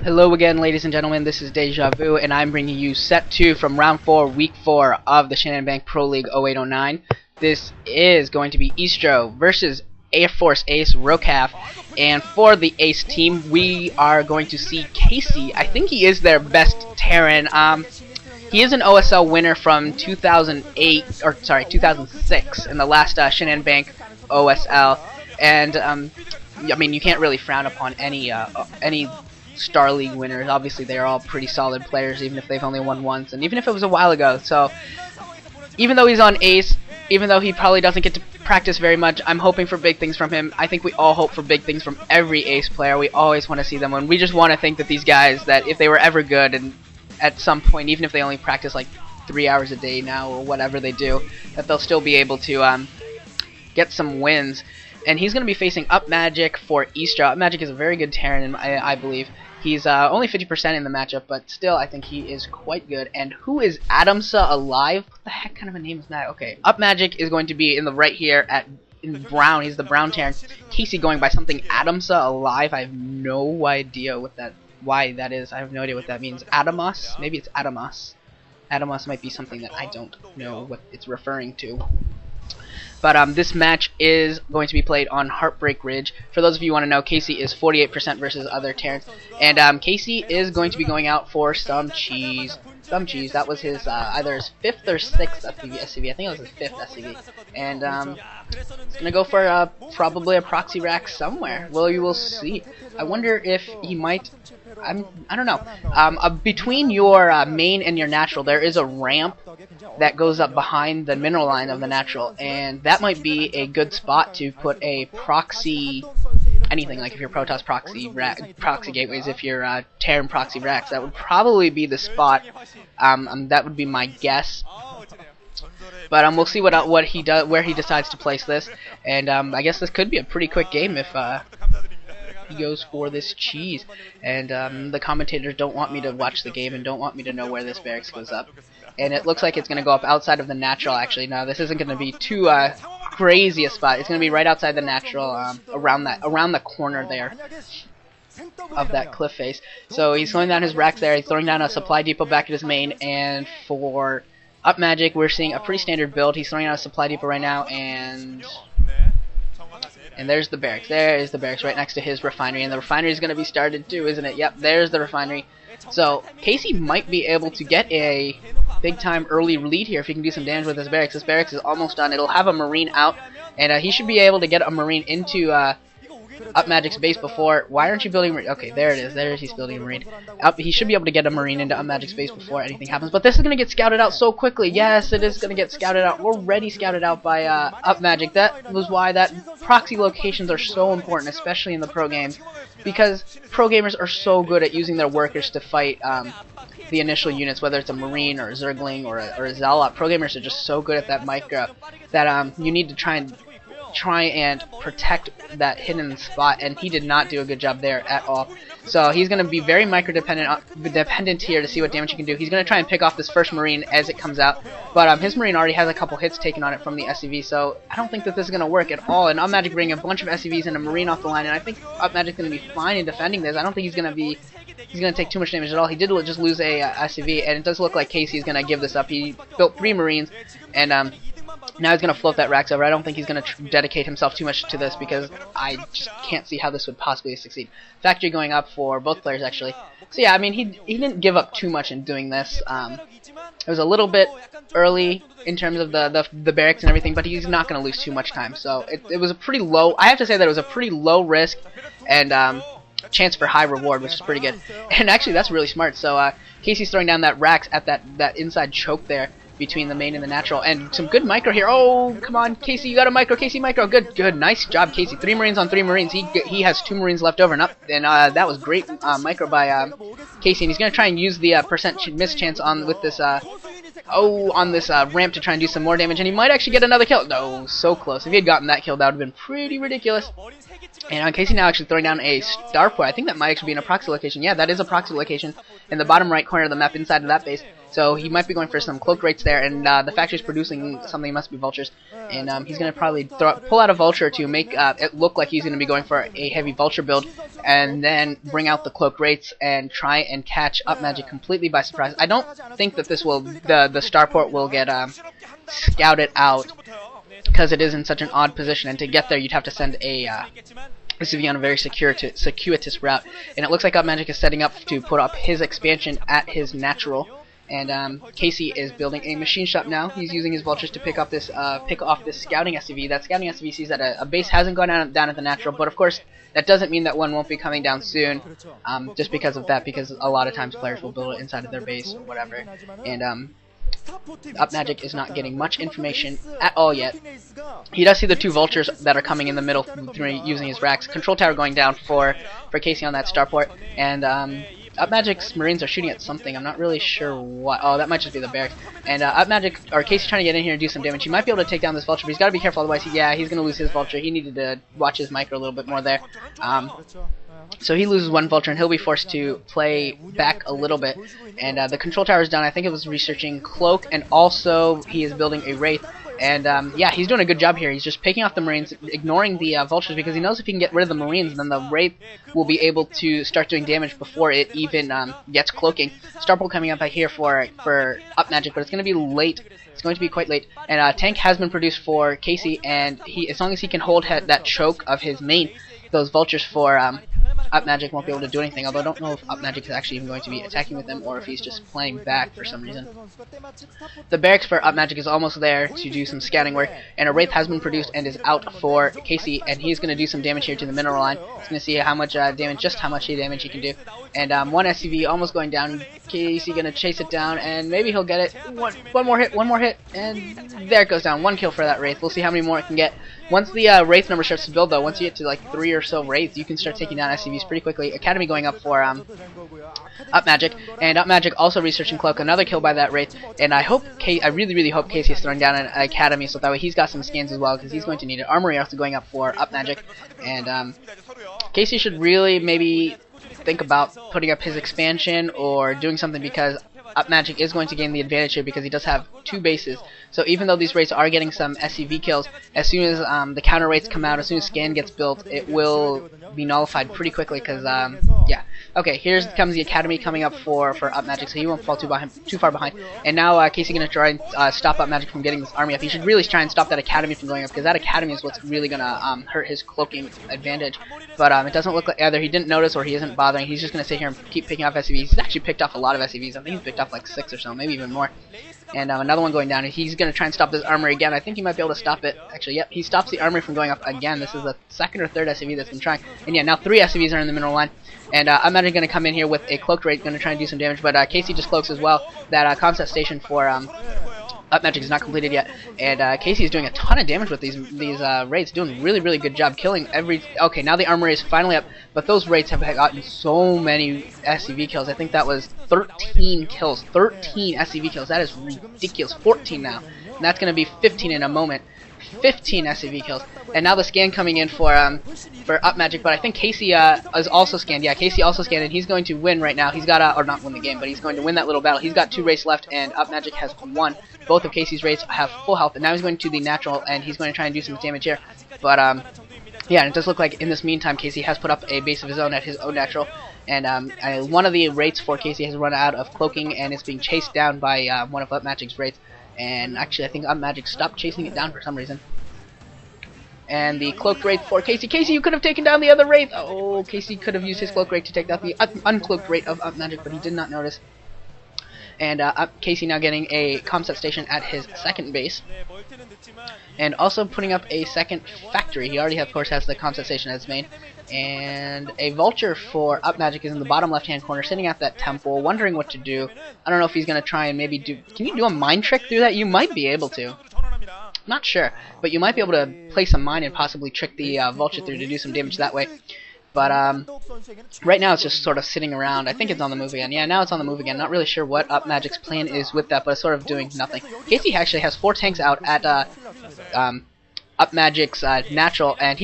Hello again, ladies and gentlemen, this is Deja Vu, and I'm bringing you set 2 from round 4, week 4 of the Shannon Bank Pro League 0809. This is going to be Estro versus Air Force Ace ROKAF, and for the Ace team, we are going to see Casy. I think he is their best Terran. He is an OSL winner from 2006 in the last Shannon Bank OSL, and I mean, you can't really frown upon any Star League winners. Obviously, they're all pretty solid players, even if they've only won once, and even if it was a while ago. So, even though he's on Ace, even though he probably doesn't get to practice very much, I'm hoping for big things from him. I think we all hope for big things from every Ace player. We always want to see them win. We just want to think that these guys, that if they were ever good, and at some point, even if they only practice like 3 hours a day now, or whatever they do, that they'll still be able to get some wins. And he's going to be facing Upmagic for Estro. Upmagic is a very good Terran, I believe. He's only 50% in the matchup, but still, I think he is quite good. And who is Adamsa Alive? What the heck kind of a name is that? Okay, Upmagic is going to be in the right here in brown. He's the brown Terran. Casey going by something Adamsa Alive. I have no idea why that is. I have no idea what that means. Adamas? Maybe it's Adamas. Adamas might be something that I don't know what it's referring to. But this match is going to be played on Heartbreak Ridge. For those of you who want to know, Casey is 48% versus other Terrans. And Casey is going to be going out for some cheese. Some cheese. That was his either his 5th or 6th SCV. I think it was his 5th SCV. And he's going to go for probably a proxy rack somewhere. Well, you will see. I wonder if he might... I don't know. Between your main and your natural, there is a ramp that goes up behind the mineral line of the natural, and that might be a good spot to put a proxy, anything, like if you're Protoss proxy gateways, if you're Terran proxy racks, that would probably be the spot. That would be my guess. But we'll see what he does, where he decides to place this, and I guess this could be a pretty quick game if he goes for this cheese. And the commentators don't want me to watch the game and don't want me to know where this barracks goes up. And it looks like it's going to go up outside of the natural, actually. No, this isn't going to be too crazy a spot. It's going to be right outside the natural, around the corner there of that cliff face. So he's throwing down his rack there. He's throwing down a supply depot back at his main. And for Upmagic, we're seeing a pretty standard build. He's throwing out a supply depot right now, and there's the barracks. There is the barracks right next to his refinery, and the refinery is going to be started too, isn't it? Yep, there's the refinery. So Casey might be able to get a big-time early lead here if he can do some damage with his barracks. This barracks is almost done. It'll have a Marine out, and he should be able to get a Marine into Upmagic's base before... Why aren't you building... Okay, there it is. There he's building a Marine. He should be able to get a Marine into Upmagic's base before anything happens. But this is going to get scouted out so quickly. Yes, it is going to get scouted out. Already scouted out by Upmagic. That was why that proxy locations are so important, especially in the pro games. Because pro gamers are so good at using their workers to fight the initial units, whether it's a Marine or a Zergling or a Zealot. Pro gamers are just so good at that micro that you need to try and protect that hidden spot, and he did not do a good job there at all. So he's going to be very dependent here to see what damage he can do. He's going to try and pick off this first Marine as it comes out, but his Marine already has a couple hits taken on it from the SCV, so I don't think that this is going to work at all. And Upmagic bringing a bunch of SCVs and a Marine off the line, and I think Upmagic's going to be fine in defending this. I don't think he's going to take too much damage at all. He did just lose a SCV, and it does look like Casey's going to give this up. He built 3 Marines, and now he's going to float that racks over. I don't think he's going to dedicate himself too much to this, because I just can't see how this would possibly succeed. Factory going up for both players, actually. So yeah, I mean, he didn't give up too much in doing this. It was a little bit early in terms of the barracks and everything, but he's not going to lose too much time. So it was a pretty low... I have to say that it was a pretty low risk and chance for high reward, which is pretty good. And actually, that's really smart. So Casey's throwing down that racks at that inside choke there between the main and the natural, and some good micro here. Oh, come on, Casey, you got a micro. Casey, micro. Good, nice job, Casey. 3 Marines on 3 Marines. He has 2 Marines left over, and that was great micro by Casey. And he's gonna try and use the percent miss chance on this ramp to try and do some more damage, and he might actually get another kill. No, so close. If he had gotten that kill, that would have been pretty ridiculous. And Casey now actually throwing down a starport. I think that might actually be an proxy location. Yeah, that is a proxy location in the bottom right corner of the map inside of that base. So he might be going for some cloaked rates there, and the factory's producing something, must be vultures. And he's going to probably pull out a vulture to make it look like he's going to be going for a heavy vulture build, and then bring out the cloaked rates and try and catch Upmagic completely by surprise. I don't think that this will, the starport will get scouted out, because it is in such an odd position, and to get there you'd have to send a SCV on a very circuitous route. And it looks like Upmagic is setting up to put up his expansion at his natural, and Casey is building a machine shop now. He's using his vultures to pick off this scouting SCV. That scouting SCV sees that a base hasn't gone down at the natural, but of course that doesn't mean that one won't be coming down soon, just because of that, because a lot of times players will build it inside of their base or whatever. And Upmagic is not getting much information at all yet. He does see the two vultures that are coming in the middle using his racks. Control tower going down for Casey on that starport, and Upmagic's Marines are shooting at something. I'm not really sure what. Oh, that might just be the barracks. And Upmagic, or Casey, trying to get in here and do some damage. He might be able to take down this vulture, but he's got to be careful, otherwise, he's going to lose his vulture. He needed to watch his micro a little bit more there. So he loses one vulture, and he'll be forced to play back a little bit. And the control tower is done. I think it was researching cloak, and also he is building a wraith. And yeah, he's doing a good job here. He's just picking off the Marines, ignoring the vultures, because he knows if he can get rid of the Marines, then the wraith will be able to start doing damage before it even gets cloaking. Starpole coming up here for Upmagic, but it's going to be late. It's going to be quite late. And tank has been produced for Casey, and as long as he can hold that choke of his main, those vultures for Upmagic won't be able to do anything, although I don't know if Upmagic is actually even going to be attacking with them, or if he's just playing back for some reason. The barracks for Upmagic is almost there to do some scanning work, and a Wraith has been produced and is out for Casey, and he's going to do some damage here to the mineral line. He's going to see how much damage he can do. And one SCV almost going down. Casey going to chase it down, and maybe he'll get it. One more hit, and there it goes down. One kill for that Wraith. We'll see how many more it can get. Once the Wraith number starts to build, though, once you get to like 3 or so Wraiths, you can start taking down SCVs pretty quickly. Academy going up for Upmagic, and Upmagic also researching cloak. Another kill by that Wraith, and I really hope Casey is throwing down an Academy, so that way he's got some scans as well, because he's going to need it. Armory also going up for Upmagic, and Casey should really maybe think about putting up his expansion or doing something, because Upmagic is going to gain the advantage here because he does have 2 bases. So even though these rates are getting some SCV kills, as soon as the counter rates come out, as soon as scan gets built, it will be nullified pretty quickly, because yeah. Okay, here comes the Academy coming up for Upmagic, so he won't fall too far behind. And now Casey going to try and stop Upmagic from getting this army up. He should really try and stop that Academy from going up, because that Academy is what's really going to hurt his cloaking advantage. But it doesn't look like either he didn't notice or he isn't bothering. He's just going to sit here and keep picking off SCVs. He's actually picked off a lot of SCVs. I think he's picked off like 6 or so, maybe even more. And another one going down, and he's going to try and stop this armory again. I think he might be able to stop it. Actually, yep, he stops the armory from going up again. This is the 2nd or 3rd SCV that's been trying. And yeah, now 3 SCVs are in the mineral line. And I'm not going to come in here with a cloaked rate, going to try and do some damage. But Casey just cloaks as well. That comset station for Upmagic is not completed yet, and Casey is doing a ton of damage with these raids, doing really good job killing every. Okay, now the armory is finally up, but those raids have gotten so many SCV kills. I think that was 13 kills, 13 SCV kills. That is ridiculous. 14 now, and that's going to be 15 in a moment. 15 SCV kills, and now the scan coming in for Upmagic, but I think Casey is also scanned. Yeah, Casey also scanned, and he's going to win right now. He's got or not win the game, but he's going to win that little battle. He's got 2 races left, and Upmagic has 1. Both of Casey's races have full health, and now he's going to the natural, and he's going to try and do some damage here. But yeah, and it does look like in this meantime, Casey has put up a base of his own at his own natural, and one of the rates for Casey has run out of cloaking and is being chased down by one of Upmagic's rates. And actually, I think Upmagic stopped chasing it down for some reason. And the cloaked wraith for Casey. Casey, you could have taken down the other wraith. Oh, Casey could have used his cloaked wraith to take down the uncloaked wraith of Upmagic, but he did not notice. And Casey now getting a comset station at his 2nd base, and also putting up a 2nd factory. He already, of course, has the comset station as main. And a vulture for Upmagic is in the bottom left-hand corner, sitting at that temple, wondering what to do. I don't know if he's going to try and maybe do. Can you do a mine trick through that? You might be able to. Not sure, but you might be able to place a mine and possibly trick the vulture through to do some damage that way. But right now it's just sort of sitting around. I think it's on the move again. Yeah, now it's on the move again. Not really sure what Upmagic's plan is with that, but it's sort of doing nothing. Casey actually has 4 tanks out at Upmagic's natural, and he just